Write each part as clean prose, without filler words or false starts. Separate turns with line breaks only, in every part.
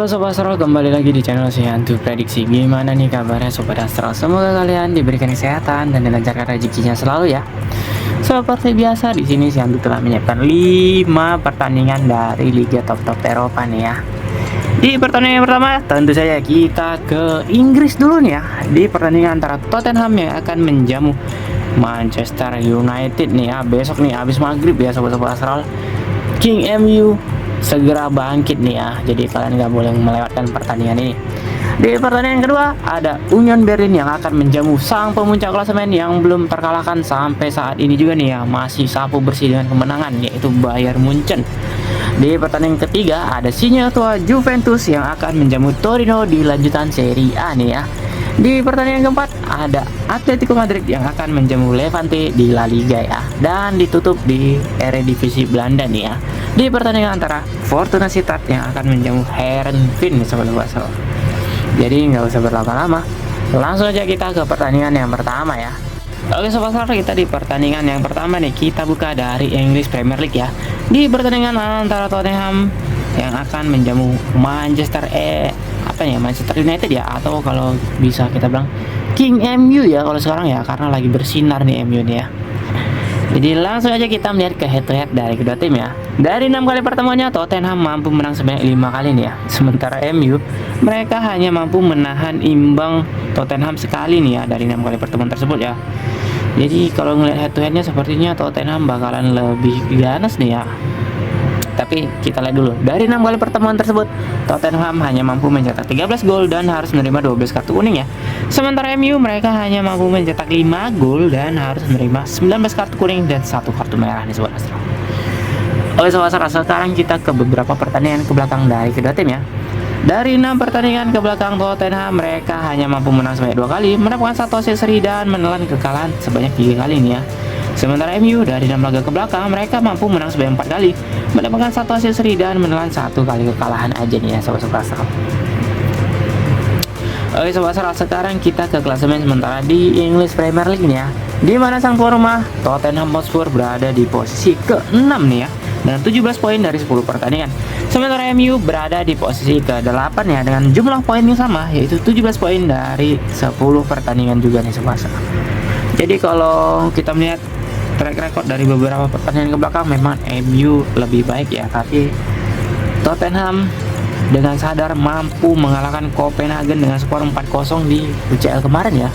Halo Sobat Astral, kembali lagi di channel si Hantu Prediksi. Gimana nih kabarnya Sobat Astral? Semoga kalian diberikan kesehatan dan dilancarkan rezekinya selalu ya. Seperti biasa di sini si Hantu telah menyiapkan 5 pertandingan dari Liga Top Eropa nih ya. Di pertandingan pertama tentu saja kita ke Inggris dulu nih ya. Di pertandingan antara Tottenham yang akan menjamu Manchester United nih ya. Besok nih habis maghrib ya Sobat-Sobat Astral. King MU segera bangkit nih ya, jadi kalian nggak boleh melewatkan pertandingan ini. Di pertandingan kedua ada Union Berlin yang akan menjamu sang pemuncak klasemen yang belum terkalahkan sampai saat ini juga nih ya, masih sapu bersih dengan kemenangan, yaitu Bayern Munchen. Di pertandingan ketiga ada sinyal tua Juventus yang akan menjamu Torino di lanjutan Serie A nih ya. Di pertandingan keempat ada Atletico Madrid yang akan menjamu Levante di La Liga ya, dan ditutup di Eredivisie Belanda nih ya, di pertandingan antara Fortuna Sittard yang akan menjamu Heerenveen Sobat-Sobat. Jadi nggak usah berlama-lama, langsung aja kita ke pertandingan yang pertama ya. Oke Sobat, kita di pertandingan yang pertama nih, kita buka dari English Premier League ya. Di pertandingan antara Tottenham yang akan menjamu Manchester United ya, atau kalau bisa kita bilang King MU ya kalau sekarang ya, karena lagi bersinar nih MU nih ya. Jadi langsung aja kita melihat ke head to head dari kedua tim ya. Dari 6 kali pertemuannya Tottenham mampu menang sebanyak 5 kali nih ya. Sementara MU mereka hanya mampu menahan imbang Tottenham sekali nih ya dari 6 kali pertemuan tersebut ya. Jadi kalau ngelihat head to headnya sepertinya Tottenham bakalan lebih ganas nih ya. Tapi kita lihat dulu, dari 6 kali pertemuan tersebut Tottenham hanya mampu mencetak 13 gol dan harus menerima 12 kartu kuning ya. Sementara MU mereka hanya mampu mencetak 5 gol dan harus menerima 19 kartu kuning dan 1 kartu merah nih Sobat Astral. Oke Sobat Astral, sekarang kita ke beberapa pertandingan ke belakang dari kedua tim ya. Dari 6 pertandingan ke belakang Tottenham mereka hanya mampu menang sebanyak 2 kali, mendapatkan 1 hasil seri dan menelan kekalahan sebanyak 3 kali nih ya. Sementara MU dari 6 laga ke belakang mereka mampu menang sebanyak 4 kali, mendapatkan 1 hasil seri dan menelan 1 kali kekalahan aja nih ya Sobat-Sobat Astral. Oke Sobat Astral, sekarang kita ke klasemen sementara di English Premier League nih ya, di mana sang tuan rumah Tottenham Hotspur berada di posisi ke-6 nih ya, dengan 17 poin dari 10 pertandingan. Sementara MU berada di posisi ke-8 ya, dengan jumlah poin yang sama, yaitu 17 poin dari 10 pertandingan juga nih Sobat Astral. Jadi kalau kita melihat track record dari beberapa pertandingan ke belakang memang MU lebih baik ya, tapi Tottenham dengan sadar mampu mengalahkan Copenhagen dengan skor 4-0 di UCL kemarin ya.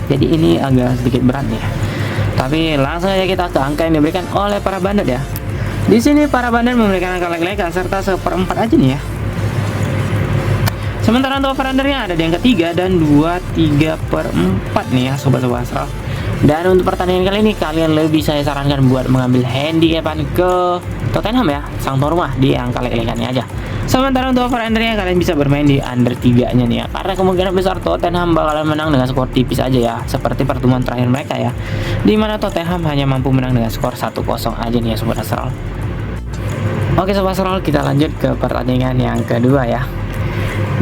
Jadi ini agak sedikit berat nih ya. Tapi langsung aja kita ke angka yang diberikan oleh para bandit ya. Di sini para bandit memberikan angka lek-lekan serta 1/4 aja nih ya. Sementara untuk over-undernya ada di angka 3 dan 23/4 nih ya Sobat-Sobat Astral. Dan untuk pertandingan kali ini kalian lebih saya sarankan buat mengambil handicapan ke Tottenham ya, sang tuan rumah, di angka lek-lekannya aja. Sementara untuk over-undernya kalian bisa bermain di under 3-nya nih ya, karena kemungkinan besar Tottenham bakalan menang dengan skor tipis aja ya, seperti pertemuan terakhir mereka ya, dimana Tottenham hanya mampu menang dengan skor 1-0 aja nih ya Sobat Astral. Oke Sobat Astral, kita lanjut ke pertandingan yang kedua ya.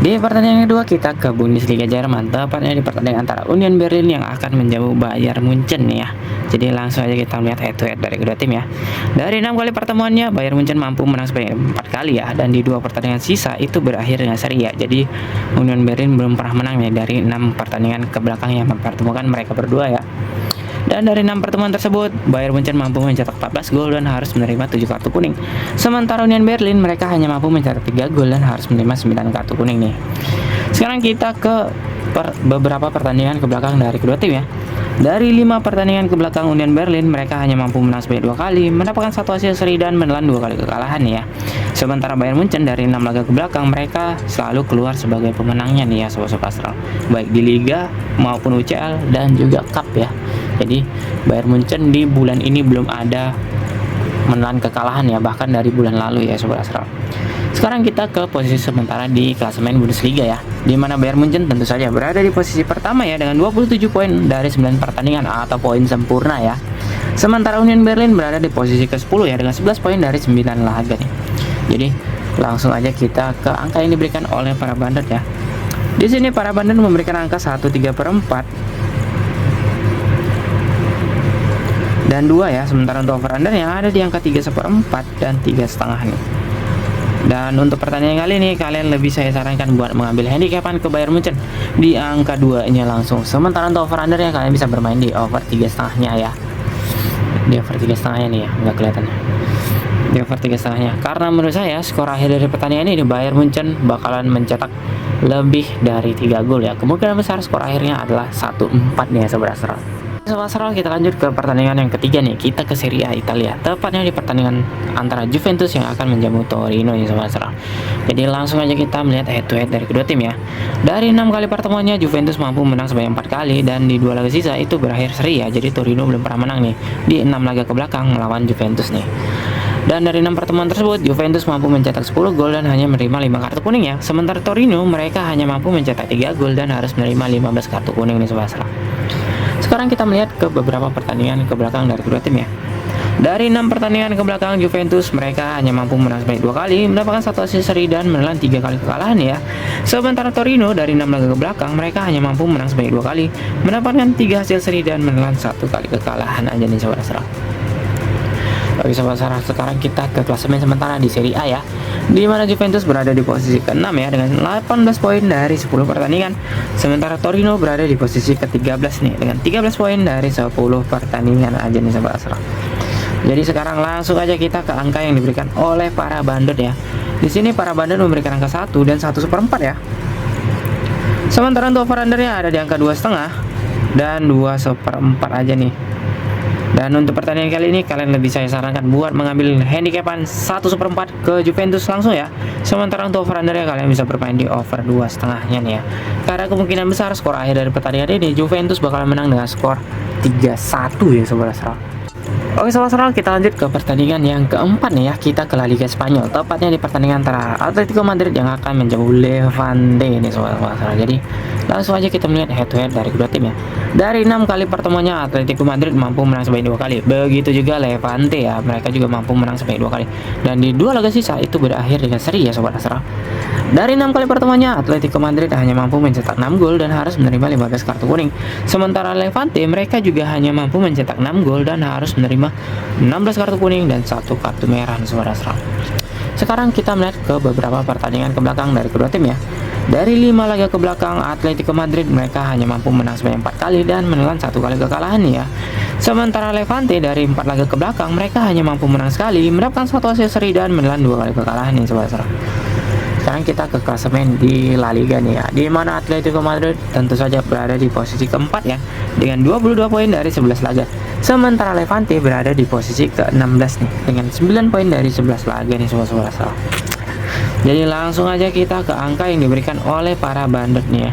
Di pertandingan kedua kita ke Bundesliga Jerman, tepatnya di pertandingan antara Union Berlin yang akan menjamu Bayern Munchen nih ya. Jadi langsung aja kita melihat head to head dari kedua tim ya. Dari 6 kali pertemuannya Bayern Munchen mampu menang sebanyak 4 kali ya, dan di 2 pertandingan sisa itu berakhir dengan seri ya. Jadi Union Berlin belum pernah menang ya dari 6 pertandingan ke belakang yang mempertemukan mereka berdua ya. Dan dari 6 pertemuan tersebut Bayern Munchen mampu mencetak 14 gol dan harus menerima 7 kartu kuning. Sementara Union Berlin mereka hanya mampu mencetak 3 gol dan harus menerima 9 kartu kuning nih. Sekarang kita ke beberapa pertandingan ke belakang dari kedua tim ya. Dari 5 pertandingan ke belakang Union Berlin mereka hanya mampu menang sebanyak 2 kali, mendapatkan 1 hasil seri dan menelan 2 kali kekalahan nih ya. Sementara Bayern Munchen dari 6 laga ke belakang mereka selalu keluar sebagai pemenangnya nih ya Sobat-Sobat Astral, baik di Liga maupun UCL dan juga Cup ya. Jadi Bayern Munchen di bulan ini belum ada menelan kekalahan ya, bahkan dari bulan lalu ya Sobat Astral. Sekarang kita ke posisi sementara di klasemen Bundesliga ya, di mana Bayern Munchen tentu saja berada di posisi pertama ya dengan 27 poin dari 9 pertandingan atau poin sempurna ya. Sementara Union Berlin berada di posisi ke-10 ya dengan 11 poin dari 9 laga nih. Jadi langsung aja kita ke angka yang diberikan oleh para bandit ya. Di sini para bandit memberikan angka 1/3/4 dan 2 ya. Sementara untuk over under yang ada di angka 3/4 dan 3,5 nih. Dan untuk pertandingan kali ini kalian lebih saya sarankan buat mengambil handicapan ke Bayern Munchen di angka 2-nya langsung. Sementara untuk over undernya kalian bisa bermain di over 3,5-nya ya. Di over 3,5-nya nih ya, nggak kelihatan. Di over 3,5-nya. Karena menurut saya skor akhir dari pertandingan ini Bayern Munchen bakalan mencetak lebih dari 3 gol ya. Kemungkinan besar skor akhirnya adalah 1-4 nih ya Sobat Astral. Sobat, kita lanjut ke pertandingan yang ketiga nih. Kita ke Serie A Italia, tepatnya di pertandingan antara Juventus yang akan menjamu Torino ya Sobat. Jadi langsung aja kita melihat head to head dari kedua tim ya. Dari 6 kali pertemuannya Juventus mampu menang sebanyak 4 kali, dan di 2 laga sisa itu berakhir seri ya. Jadi Torino belum pernah menang nih di 6 laga ke belakang melawan Juventus nih. Dan dari 6 pertemuan tersebut Juventus mampu mencetak 10 gol dan hanya menerima 5 kartu kuning ya. Sementara Torino mereka hanya mampu mencetak 3 gol dan harus menerima 15 kartu kuning nih Sobat. Sekarang kita melihat ke beberapa pertandingan ke belakang dari kedua tim ya. Dari 6 pertandingan ke belakang Juventus mereka hanya mampu menang sebanyak 2 kali, mendapatkan 1 hasil seri dan menelan 3 kali kekalahan ya. Sementara Torino dari 6 laga ke belakang mereka hanya mampu menang sebanyak 2 kali, mendapatkan 3 hasil seri dan menelan 1 kali kekalahan aja nih Sobat. Oke Sobat, sekarang kita ke klasemen sementara di Serie A ya, di mana Juventus berada di posisi ke-6 ya dengan 18 poin dari 10 pertandingan. Sementara Torino berada di posisi ke-13 nih dengan 13 poin dari 10 pertandingan aja nih Sobat. Jadi sekarang langsung aja kita ke angka yang diberikan oleh para bandit ya. Di sini para bandit memberikan angka 1 dan 1/4 ya. Sementara untuk over undernya ada di angka 2,5 dan 2/4 aja nih. Dan untuk pertandingan kali ini kalian lebih saya sarankan buat mengambil handicapan 1/4 ke Juventus langsung ya. Sementara untuk over undernya kalian bisa bermain di over 2,5-nya nih ya. Karena kemungkinan besar skor akhir dari pertandingan ini Juventus bakal menang dengan skor 3-1 ya Sobat. Oke Sobat, kita lanjut ke pertandingan yang keempat nih ya. Kita ke La Liga Spanyol, tepatnya di pertandingan antara Atletico Madrid yang akan menjamu Levante ini Sobat. Jadi langsung aja kita melihat head to head dari kedua tim ya. Dari 6 kali pertemuannya Atletico Madrid mampu menang sebanyak 2 kali. Begitu juga Levante ya, mereka juga mampu menang sebanyak 2 kali. Dan di 2 laga sisa itu berakhir dengan seri ya Sobat. Dari 6 kali pertemuannya Atletico Madrid hanya mampu mencetak 6 gol dan harus menerima 15 kartu kuning. Sementara Levante mereka juga hanya mampu mencetak 6 gol dan harus menerima 16 kartu kuning dan 1 kartu merah Sobat. Sekarang kita melihat ke beberapa pertandingan ke belakang dari kedua tim ya. Dari 5 laga ke belakang Atletico Madrid mereka hanya mampu menang sebanyak 4 kali dan menelan 1 kali kekalahan ya. Sementara Levante dari 4 laga ke belakang mereka hanya mampu menang sekali, mendapatkan 1 hasil seri dan menelan 2 kali kekalahan nih Sobat. Sekarang kita ke klasemen di La Liga nih ya, di mana Atletico Madrid tentu saja berada di posisi keempat ya dengan 22 poin dari 11 laga. Sementara Levante berada di posisi ke-16 nih dengan 9 poin dari 11 laga nih Sobat. Jadi langsung aja kita ke angka yang diberikan oleh para bandit nih ya.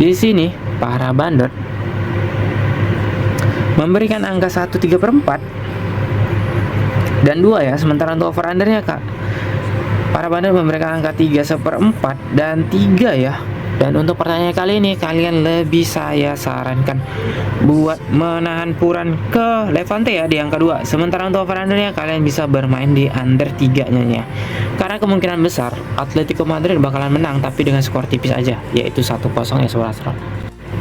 Di sini para bandit memberikan angka 1/3/4 dan 2 ya. Sementara untuk over undernya para bandit memberikan angka 3/4 dan 3 ya. Dan untuk pertanyaan kali ini kalian lebih saya sarankan buat menahan puran ke Levante ya di angka 2. Sementara untuk over undernya kalian bisa bermain di under 3-nya ya. Karena kemungkinan besar Atletico Madrid bakalan menang tapi dengan skor tipis aja, yaitu 1-0 ya Sobat.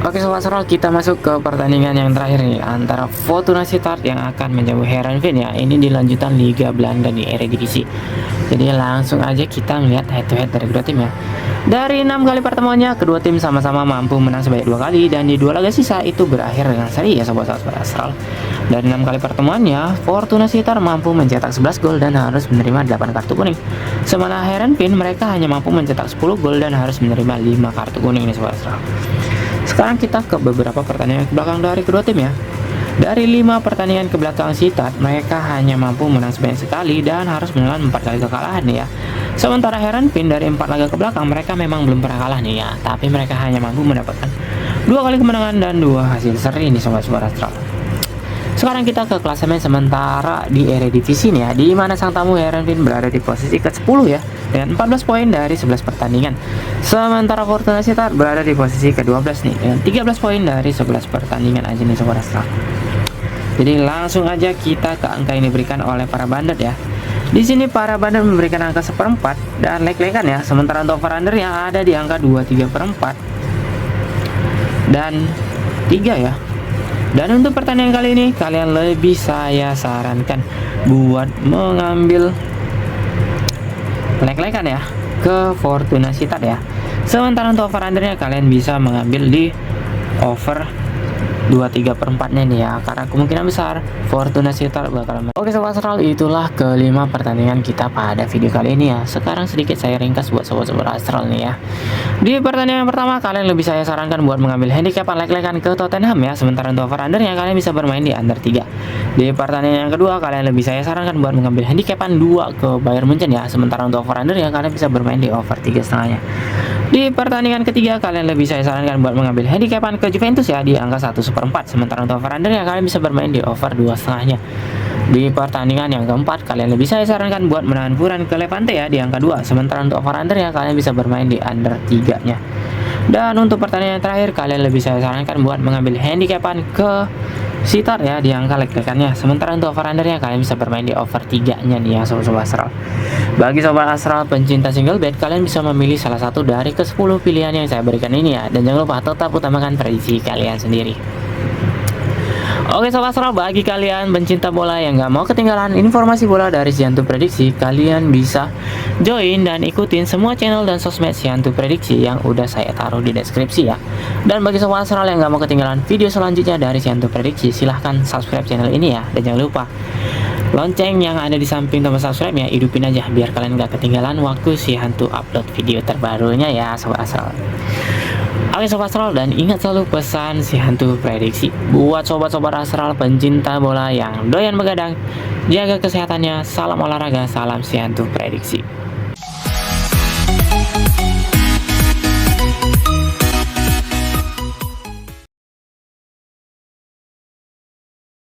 Oke Sobat, kita masuk ke pertandingan yang terakhir nih antara Fortuna Sittard yang akan menjamu Heerenveen ya. Ini di lanjutan Liga Belanda di Eredivisie. Jadi langsung aja kita melihat head to head dari kedua tim ya. Dari 6 kali pertemuannya kedua tim sama-sama mampu menang sebanyak 2 kali dan di 2 laga sisa itu berakhir dengan seri ya Sobat Astral. Dari 6 kali pertemuannya Fortuna Sittard mampu mencetak 11 gol dan harus menerima 8 kartu kuning. Sementara Heerenveen mereka hanya mampu mencetak 10 gol dan harus menerima 5 kartu kuning nih Sobat Astral. Sekarang kita ke beberapa pertandingan ke belakang dari kedua tim ya. Dari 5 pertandingan ke belakang Sittard mereka hanya mampu menang sebanyak sekali dan harus menelan 4 kali kekalahan ya. Sementara Heerenveen dari 4 laga ke belakang mereka memang belum pernah kalah nih ya, tapi mereka hanya mampu mendapatkan 2 kali kemenangan dan 2 hasil seri nih Sobat Astral. Sekarang kita ke klasemen sementara di Eredivisie nih ya, di mana sang tamu Heerenveen berada di posisi ke-10 ya dengan 14 poin dari 11 pertandingan. Sementara Fortuna Sittard berada di posisi ke-12 nih dengan 13 poin dari 11 pertandingan aja nih Sobat Astral. Jadi langsung aja kita ke angka yang diberikan oleh para bandit ya. Di sini para bandit memberikan angka 1/4 dan leg-legan ya. Sementara untuk over under yang ada di angka 2/3/4 dan 3 ya. Dan untuk pertandingan kali ini kalian lebih saya sarankan buat mengambil lek-lekan ya ke Fortuna Sitar ya. Sementara untuk over undernya kalian bisa mengambil di over 23/4 nya nih ya, karena kemungkinan besar Fortuna Sitar bakal Oke sobat Astral, itulah kelima pertandingan kita pada video kali ini ya. Sekarang sedikit saya ringkas buat sobat-sobat Astral nih ya. Di pertandingan pertama kalian lebih saya sarankan buat mengambil handicap lek-lekan ke Tottenham ya. Sementara untuk over undernya kalian bisa bermain di under 3. Di pertandingan yang kedua kalian lebih saya sarankan buat mengambil handicapan 2 ke Bayern Munchen ya. Sementara untuk over undernya kalian bisa bermain di over 3,5-nya. Di pertandingan ketiga kalian lebih saya sarankan buat mengambil handicapan ke Juventus ya di angka 1/4. Sementara untuk over under ya kalian bisa bermain di over 2,5-nya. Di pertandingan yang keempat kalian lebih saya sarankan buat menahan buran ke Levante ya di angka 2. Sementara untuk over under ya kalian bisa bermain di under 3-nya. Dan untuk pertandingan terakhir kalian lebih saya sarankan buat mengambil handicapan ke Sitar ya di angka lek-lekannya. Sementara untuk over undernya kalian bisa bermain di over 3-nya nih ya sobat-sobat Astral. Bagi sobat Astral pencinta single bet, kalian bisa memilih salah satu dari ke-10 pilihan yang saya berikan ini ya. Dan jangan lupa tetap utamakan prediksi kalian sendiri. Oke sobat Astral, bagi kalian pencinta bola yang gak mau ketinggalan informasi bola dari Siantu Prediksi, kalian bisa join dan ikutin semua channel dan sosmed Siantu Prediksi yang udah saya taruh di deskripsi ya. Dan bagi sobat Astral yang gak mau ketinggalan video selanjutnya dari Siantu Prediksi, silahkan subscribe channel ini ya. Dan jangan lupa lonceng yang ada di samping tombol subscribe ya, hidupin aja biar kalian gak ketinggalan waktu Siantu upload video terbarunya ya sobat Astral. Oke sobat Astral, dan ingat selalu pesan si hantu prediksi buat sobat-sobat Astral pencinta bola yang doyan begadang, jaga kesehatannya, salam olahraga, salam si hantu prediksi.